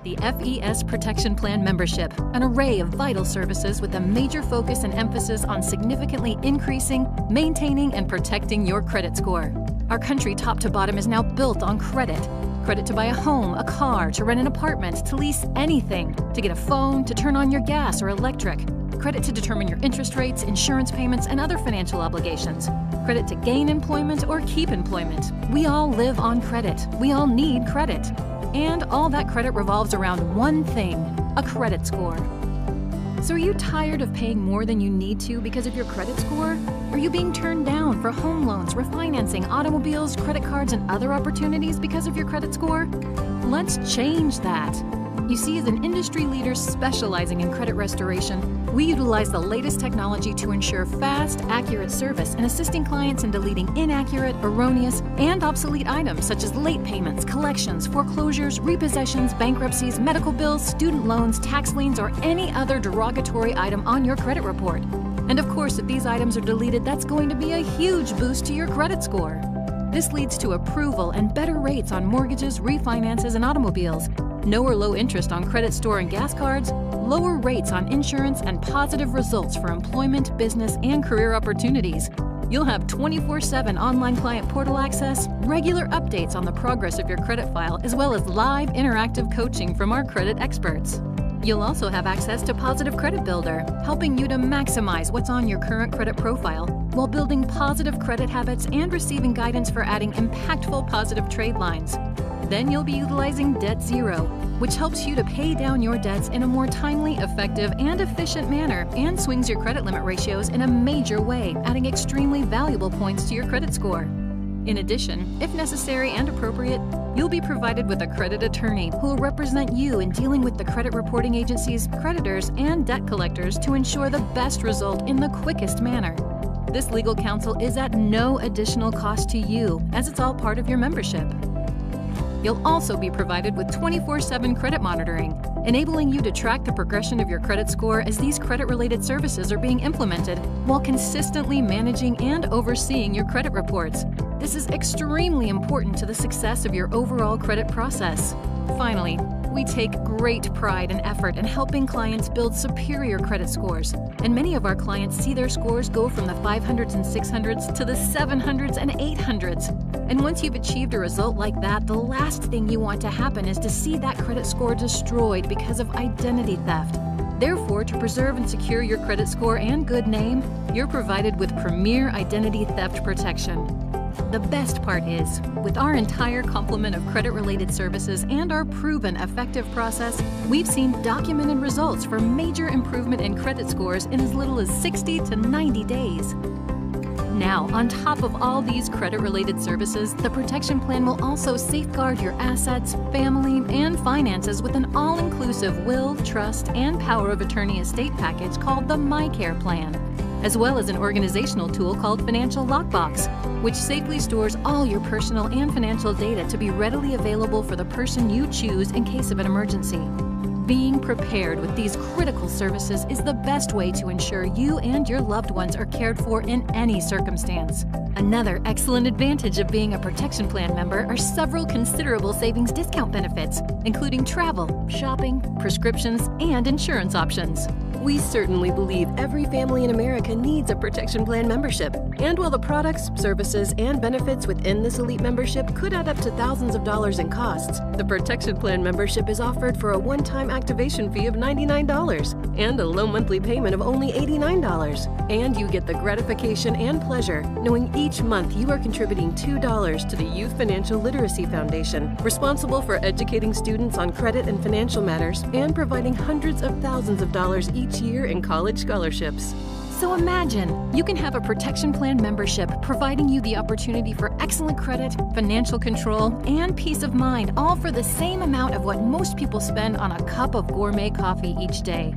The FES Protection Plan membership, an array of vital services with a major focus and emphasis on significantly increasing, maintaining, and protecting your credit score. Our country top to bottom is now built on credit. Credit to buy a home, a car, to rent an apartment, to lease anything, to get a phone, to turn on your gas or electric. Credit to determine your interest rates, insurance payments, and other financial obligations. Credit to gain employment or keep employment. We all live on credit. We all need credit. And all that credit revolves around one thing, a credit score. So are you tired of paying more than you need to because of your credit score? Are you being turned down for home loans, refinancing, automobiles, credit cards, and other opportunities because of your credit score? Let's change that. You see, as an industry leader specializing in credit restoration, we utilize the latest technology to ensure fast, accurate service and assisting clients in deleting inaccurate, erroneous, and obsolete items such as late payments, collections, foreclosures, repossessions, bankruptcies, medical bills, student loans, tax liens, or any other derogatory item on your credit report. And of course, if these items are deleted, that's going to be a huge boost to your credit score. This leads to approval and better rates on mortgages, refinances, and automobiles. No or low interest on credit store and gas cards, lower rates on insurance, and positive results for employment, business, and career opportunities. You'll have 24/7 online client portal access, regular updates on the progress of your credit file, as well as live interactive coaching from our credit experts. You'll also have access to Positive Credit Builder, helping you to maximize what's on your current credit profile while building positive credit habits and receiving guidance for adding impactful positive trade lines. Then you'll be utilizing Debt Zero, which helps you to pay down your debts in a more timely, effective, and efficient manner and swings your credit limit ratios in a major way, adding extremely valuable points to your credit score. In addition, if necessary and appropriate, you'll be provided with a credit attorney who will represent you in dealing with the credit reporting agencies, creditors, and debt collectors to ensure the best result in the quickest manner. This legal counsel is at no additional cost to you, as it's all part of your membership. You'll also be provided with 24/7 credit monitoring, enabling you to track the progression of your credit score as these credit-related services are being implemented, while consistently managing and overseeing your credit reports. This is extremely important to the success of your overall credit process. Finally, we take great pride and effort in helping clients build superior credit scores, and many of our clients see their scores go from the 500s and 600s to the 700s and 800s. And once you've achieved a result like that, the last thing you want to happen is to see that credit score destroyed because of identity theft. Therefore, to preserve and secure your credit score and good name, you're provided with premier identity theft protection. The best part is, with our entire complement of credit-related services and our proven effective process, we've seen documented results for major improvement in credit scores in as little as 60 to 90 days. Now, on top of all these credit-related services, the Protection Plan will also safeguard your assets, family, and finances with an all-inclusive will, trust, and power of attorney estate package called the MyCare Plan, as well as an organizational tool called Financial Lockbox, which safely stores all your personal and financial data to be readily available for the person you choose in case of an emergency. Being prepared with these critical services is the best way to ensure you and your loved ones are cared for in any circumstance. Another excellent advantage of being a Protection Plan member are several considerable savings discount benefits, including travel, shopping, prescriptions, and insurance options. We certainly believe every family in America needs a Protection Plan membership. And while the products, services, and benefits within this elite membership could add up to thousands of dollars in costs, the Protection Plan membership is offered for a one-time activation fee of $99 and a low monthly payment of only $89. And you get the gratification and pleasure knowing each month you are contributing $2 to the Youth Financial Literacy Foundation, responsible for educating students on credit and financial matters and providing hundreds of thousands of dollars each year in college scholarships. So imagine, you can have a Protection Plan membership providing you the opportunity for excellent credit, financial control, and peace of mind, all for the same amount of what most people spend on a cup of gourmet coffee each day.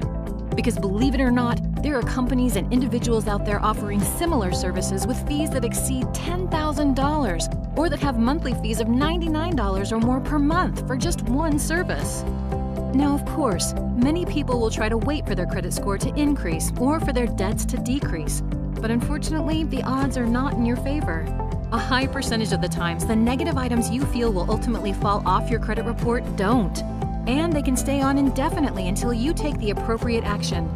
Because believe it or not, there are companies and individuals out there offering similar services with fees that exceed $10,000 or that have monthly fees of $99 or more per month for just one service. Now, of course, many people will try to wait for their credit score to increase or for their debts to decrease. But unfortunately, the odds are not in your favor. A high percentage of the times, the negative items you feel will ultimately fall off your credit report don't. and they can stay on indefinitely until you take the appropriate action.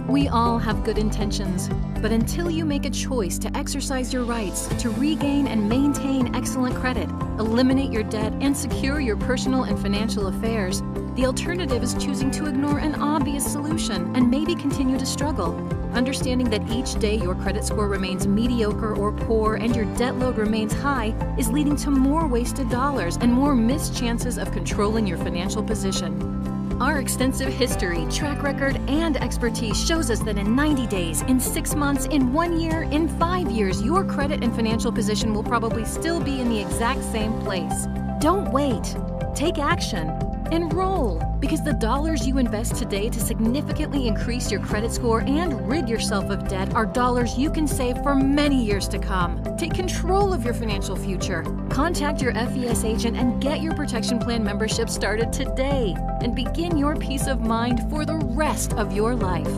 We all have good intentions, but until you make a choice to exercise your rights to regain and maintain excellent credit, eliminate your debt, and secure your personal and financial affairs, the alternative is choosing to ignore an obvious solution and maybe continue to struggle. Understanding that each day your credit score remains mediocre or poor and your debt load remains high is leading to more wasted dollars and more missed chances of controlling your financial position. Our extensive history, track record, and expertise shows us that in 90 days, in 6 months, in 1 year, in 5 years, your credit and financial position will probably still be in the exact same place. Don't wait. Take action. Enroll, because the dollars you invest today to significantly increase your credit score and rid yourself of debt are dollars you can save for many years to come. Take control of your financial future. Contact your FES agent and get your protection plan membership started today and begin your peace of mind for the rest of your life.